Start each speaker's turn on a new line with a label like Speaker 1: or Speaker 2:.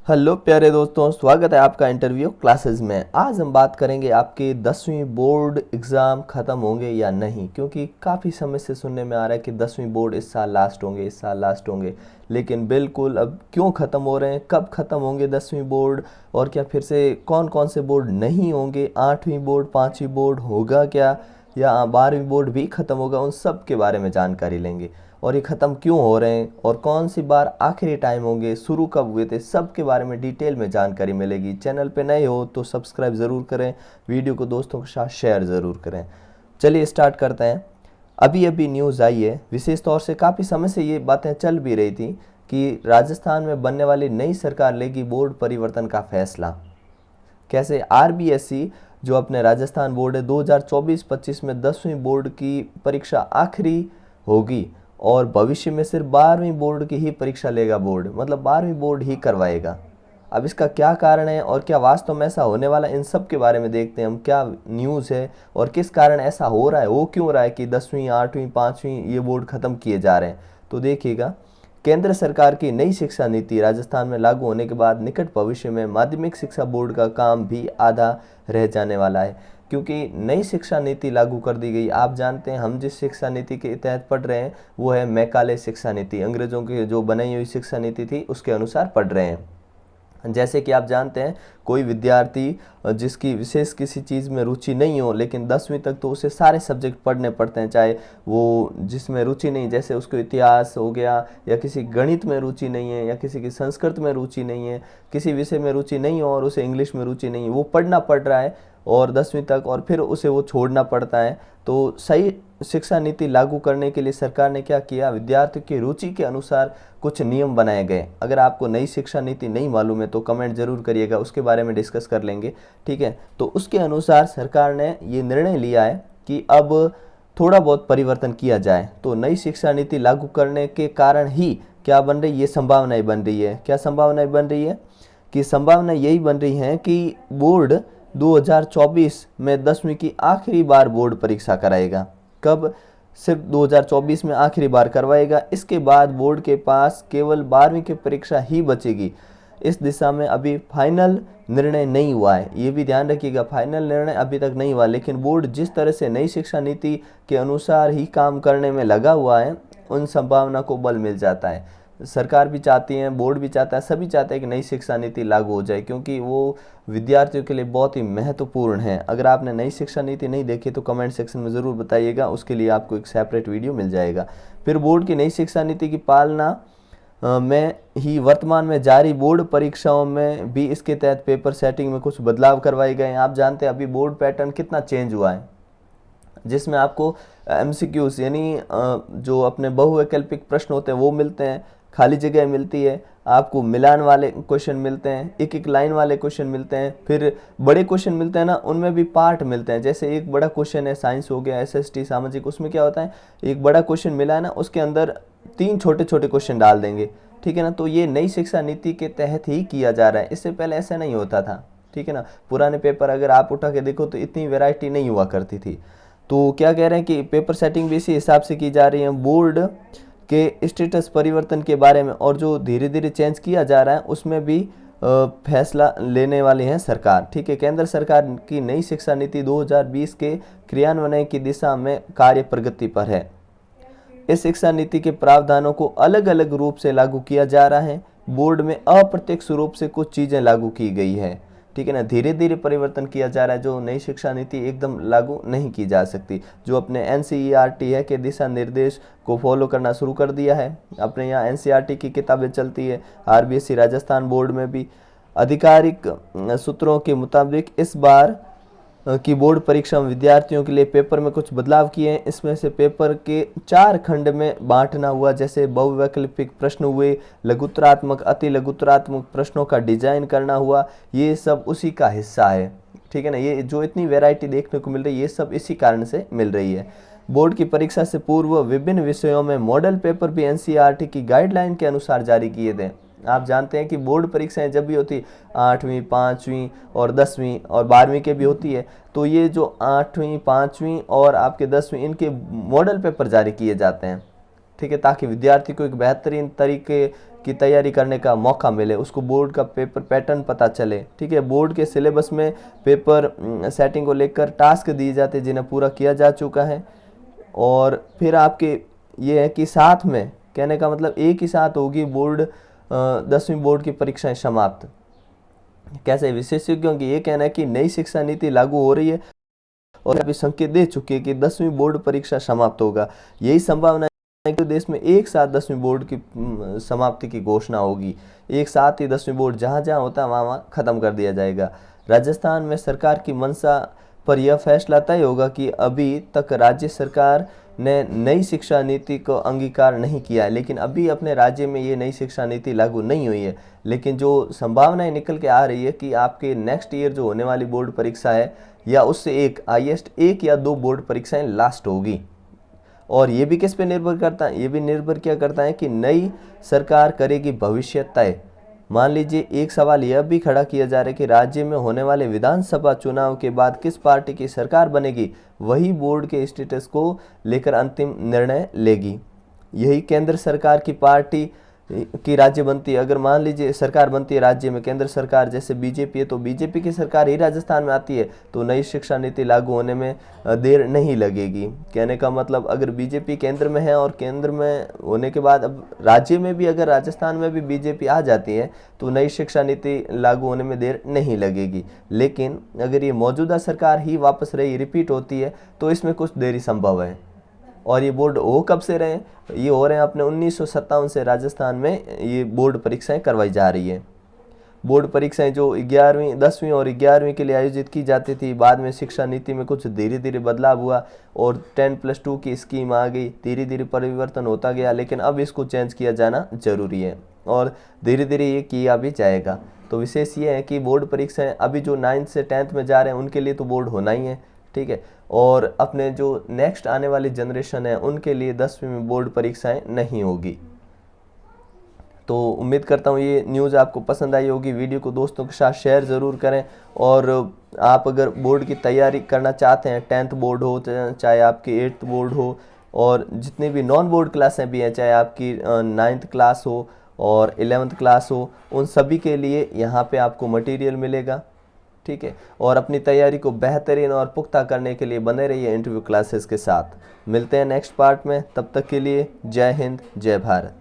Speaker 1: Hello प्यारे दोस्तों, स्वागत है आपका इंटरव्यू क्लासेस में। आज हम बात करेंगे आपके 10वीं बोर्ड एग्ज़ाम ख़त्म होंगे या नहीं, क्योंकि काफ़ी समय से सुनने में आ रहा है कि 10वीं बोर्ड इस साल लास्ट होंगे, इस साल लास्ट होंगे। लेकिन बिल्कुल अब क्यों ख़त्म हो रहे हैं, कब ख़त्म होंगे 10वीं बोर्ड, और क्या फिर से कौन कौन से बोर्ड नहीं होंगे, 8वीं बोर्ड 5वीं बोर्ड होगा क्या, या 12वीं बोर्ड भी ख़त्म होगा, उन सब के बारे में जानकारी लेंगे। और ये ख़त्म क्यों हो रहे हैं और कौन सी बार आखिरी टाइम होंगे, शुरू कब हुए थे, सब के बारे में डिटेल में जानकारी मिलेगी। चैनल पे नए हो तो सब्सक्राइब ज़रूर करें, वीडियो को दोस्तों के साथ शेयर ज़रूर करें। चलिए स्टार्ट करते हैं। अभी अभी न्यूज़ आई है, विशेष तौर से काफ़ी समय से ये बातें चल भी रही थी कि राजस्थान में बनने वाली नई सरकार लेगी बोर्ड परिवर्तन का फैसला। कैसे आरबीएसई जो अपने राजस्थान बोर्ड है 2024-25 में 10वीं बोर्ड की परीक्षा आखिरी होगी और भविष्य में सिर्फ 12वीं बोर्ड की ही परीक्षा लेगा बोर्ड, मतलब 12वीं बोर्ड ही करवाएगा। अब इसका क्या कारण है और क्या वास्तव में ऐसा होने वाला है, इन सब के बारे में देखते हैं हम। क्या न्यूज़ है और किस कारण ऐसा हो रहा है, वो क्यों रहा है कि 10वीं 8वीं 5वीं ये बोर्ड ख़त्म किए जा रहे हैं। तो देखिएगा, केंद्र सरकार की नई शिक्षा नीति राजस्थान में लागू होने के बाद निकट भविष्य में माध्यमिक शिक्षा बोर्ड का काम भी आधा रह जाने वाला है, क्योंकि नई शिक्षा नीति लागू कर दी गई। आप जानते हैं हम जिस शिक्षा नीति के तहत पढ़ रहे हैं वो है मैकाले शिक्षा नीति, अंग्रेजों की जो बनाई हुई शिक्षा नीति थी उसके अनुसार पढ़ रहे हैं। जैसे कि आप जानते हैं, कोई विद्यार्थी जिसकी विशेष किसी चीज़ में रुचि नहीं हो, लेकिन 10वीं तक तो उसे सारे सब्जेक्ट पढ़ने पड़ते हैं, चाहे वो जिसमें रुचि नहीं, जैसे उसको इतिहास हो गया, या किसी गणित में रुचि नहीं है, या किसी की संस्कृत में रुचि नहीं है, किसी विषय में रुचि नहीं हो और उसे इंग्लिश में रुचि नहीं है, वो पढ़ना पड़ रहा है और 10वीं तक, और फिर उसे वो छोड़ना पड़ता है। तो सही शिक्षा नीति लागू करने के लिए सरकार ने क्या किया, विद्यार्थियों की रुचि के अनुसार कुछ नियम बनाए गए। अगर आपको नई शिक्षा नीति नहीं मालूम है तो कमेंट जरूर करिएगा, उसके बारे में डिस्कस कर लेंगे, ठीक है। तो उसके अनुसार सरकार ने ये निर्णय लिया है कि अब थोड़ा बहुत परिवर्तन किया जाए। तो नई शिक्षा नीति लागू करने के कारण ही क्या बन रही, ये संभावनाएं बन रही है। क्या संभावनाएं बन रही है कि संभावना यही बन रही है कि बोर्ड 2024 में 10वीं की आखिरी बार बोर्ड परीक्षा कराएगा। कब? सिर्फ 2024 में आखिरी बार करवाएगा। इसके बाद बोर्ड के पास केवल 12वीं की परीक्षा ही बचेगी। इस दिशा में अभी फाइनल निर्णय नहीं हुआ है, ये भी ध्यान रखिएगा, फाइनल निर्णय अभी तक नहीं हुआ। लेकिन बोर्ड जिस तरह से नई शिक्षा नीति के अनुसार ही काम करने में लगा हुआ है, उन संभावना को बल मिल जाता है। सरकार भी चाहती है, बोर्ड भी चाहता है, सभी चाहते हैं कि नई शिक्षा नीति लागू हो जाए, क्योंकि वो विद्यार्थियों के लिए बहुत ही महत्वपूर्ण है। अगर आपने नई शिक्षा नीति नहीं देखी तो कमेंट सेक्शन में ज़रूर बताइएगा, उसके लिए आपको एक सेपरेट वीडियो मिल जाएगा। फिर बोर्ड की नई शिक्षा नीति की पालना में ही वर्तमान में जारी बोर्ड परीक्षाओं में भी इसके तहत पेपर सेटिंग में कुछ बदलाव करवाए गए हैं। आप जानते हैं अभी बोर्ड पैटर्न कितना चेंज हुआ है, जिसमें आपको एमसीक्यूज यानी जो अपने बहुवैकल्पिक प्रश्न होते हैं वो मिलते हैं, खाली जगह मिलती है, आपको मिलान वाले क्वेश्चन मिलते हैं, एक एक लाइन वाले क्वेश्चन मिलते हैं, फिर बड़े क्वेश्चन मिलते हैं ना, उनमें भी पार्ट मिलते हैं। जैसे एक बड़ा क्वेश्चन है, साइंस हो गया, एसएसटी सामाजिक, उसमें क्या होता है, एक बड़ा क्वेश्चन मिला है ना, उसके अंदर 3 छोटे छोटे क्वेश्चन डाल देंगे, ठीक है ना। तो ये नई शिक्षा नीति के तहत ही किया जा रहा है, इससे पहले ऐसा नहीं होता था, ठीक है ना। पुराने पेपर अगर आप उठा के देखो तो इतनी वेराइटी नहीं हुआ करती थी। तो क्या कह रहे हैं कि पेपर सेटिंग भी इसी हिसाब से की जा रही है। बोर्ड के स्टेटस परिवर्तन के बारे में और जो धीरे धीरे चेंज किया जा रहा है उसमें भी फैसला लेने वाली है सरकार, ठीक है। केंद्र सरकार की नई शिक्षा नीति 2020 के क्रियान्वयन की दिशा में कार्य प्रगति पर है। इस शिक्षा नीति के प्रावधानों को अलग अलग रूप से लागू किया जा रहा है। बोर्ड में अप्रत्यक्ष रूप से कुछ चीज़ें लागू की गई है, ठीक है ना। धीरे धीरे परिवर्तन किया जा रहा है, जो नई शिक्षा नीति एकदम लागू नहीं की जा सकती। जो अपने एनसीईआरटी है के दिशा निर्देश को फॉलो करना शुरू कर दिया है। अपने यहाँ एनसीईआरटी की किताबें चलती है, आरबीएसई राजस्थान बोर्ड में भी। आधिकारिक सूत्रों के मुताबिक इस बार की बोर्ड परीक्षा में विद्यार्थियों के लिए पेपर में कुछ बदलाव किए हैं। इसमें से पेपर के 4 खंड में बांटना हुआ, जैसे बहुवैकल्पिक प्रश्न हुए, लघुत्तरात्मक अति लघुत्तरात्मक प्रश्नों का डिजाइन करना हुआ, ये सब उसी का हिस्सा है, ठीक है ना। ये जो इतनी वैरायटी देखने को मिल रही है, ये सब इसी कारण से मिल रही है। बोर्ड की परीक्षा से पूर्व विभिन्न विषयों में मॉडल पेपर भी एनसीईआरटी की गाइडलाइन के अनुसार जारी किए थे। आप जानते हैं कि बोर्ड परीक्षाएं जब भी होती, 8वीं 5वीं और 10वीं और 12वीं के भी होती है, तो ये जो 8वीं 5वीं और आपके 10वीं, इनके मॉडल पेपर जारी किए जाते हैं, ठीक है, ताकि विद्यार्थी को एक बेहतरीन तरीके की तैयारी करने का मौका मिले, उसको बोर्ड का पेपर पैटर्न पता चले। ठीक है, बोर्ड के सिलेबस में पेपर सेटिंग को लेकर टास्क दिए जाते हैं जिन्हें पूरा किया जा चुका है। और फिर आपके ये है कि साथ में, कहने का मतलब एक ही साथ होगी बोर्ड 10वीं बोर्ड की परीक्षाएं समाप्त। कैसे? विशेषज्ञों की ये कहना है कि नई शिक्षा नीति लागू हो रही है और अभी संकेत दे चुकी है कि 10वीं बोर्ड परीक्षा समाप्त होगा। यही संभावना है कि देश में एक साथ 10वीं बोर्ड की समाप्ति की घोषणा होगी। एक साथ ही 10वीं बोर्ड जहाँ जहाँ होता है वहाँ वहाँ ख़त्म कर दिया जाएगा। राजस्थान में सरकार की मंशा पर यह फैसला तय होगा कि अभी तक राज्य सरकार ने नई शिक्षा नीति को अंगीकार नहीं किया है, लेकिन अभी अपने राज्य में ये नई शिक्षा नीति लागू नहीं हुई है। लेकिन जो संभावनाएं निकल के आ रही है कि आपके नेक्स्ट ईयर जो होने वाली बोर्ड परीक्षा है या उससे एक हाईएस्ट 1 या 2 बोर्ड परीक्षाएं लास्ट होगी। और ये भी किस पे निर्भर करता है? ये भी निर्भर क्या करता है कि नई सरकार करेगी भविष्य तय। मान लीजिए एक सवाल यह भी खड़ा किया जा रहा है कि राज्य में होने वाले विधानसभा चुनाव के बाद किस पार्टी की सरकार बनेगी, वही बोर्ड के स्टेटस को लेकर अंतिम निर्णय लेगी। यही केंद्र सरकार की पार्टी की राज्य बनती है। अगर मान लीजिए सरकार बनती है राज्य में, केंद्र सरकार जैसे बीजेपी है, तो बीजेपी की सरकार ही राजस्थान में आती है तो नई शिक्षा नीति लागू होने में देर नहीं लगेगी। कहने का मतलब अगर बीजेपी केंद्र में है और केंद्र में होने के बाद अब राज्य में भी अगर राजस्थान में भी बीजेपी आ जाती है तो नई शिक्षा नीति लागू होने में देर नहीं लगेगी। लेकिन अगर ये मौजूदा सरकार ही वापस रही, रिपीट होती है, तो इसमें कुछ देरी संभव है। और ये बोर्ड हो कब से रहे हैं? ये हो रहे हैं अपने 1957 से राजस्थान में ये बोर्ड परीक्षाएं करवाई जा रही है। बोर्ड परीक्षाएं जो 11वीं 10वीं और 11वीं के लिए आयोजित की जाती थी, बाद में शिक्षा नीति में कुछ धीरे धीरे बदलाव हुआ और 10+2 की स्कीम आ गई, धीरे धीरे परिवर्तन होता गया। लेकिन अब इसको चेंज किया जाना जरूरी है और धीरे धीरे ये किया भी जाएगा। तो विशेष ये है कि बोर्ड परीक्षाएं अभी जो 9th से 10th में जा रहे हैं उनके लिए तो बोर्ड होना ही है, ठीक है। और अपने जो नेक्स्ट आने वाली जनरेशन है उनके लिए 10वीं में बोर्ड परीक्षाएं नहीं होगी। तो उम्मीद करता हूँ ये न्यूज़ आपको पसंद आई होगी। वीडियो को दोस्तों के साथ शेयर ज़रूर करें। और आप अगर बोर्ड की तैयारी करना चाहते हैं, 10th बोर्ड हो चाहे आपकी 8th बोर्ड हो, और जितनी भी नॉन बोर्ड क्लासें भी हैं, चाहे आपकी 9th क्लास हो और 11th क्लास हो, उन सभी के लिए यहाँ पे आपको मटेरियल मिलेगा, ठीक है। और अपनी तैयारी को बेहतरीन और पुख्ता करने के लिए बने रहिए इंटरव्यू क्लासेस के साथ। मिलते हैं नेक्स्ट पार्ट में, तब तक के लिए जय हिंद, जय भारत।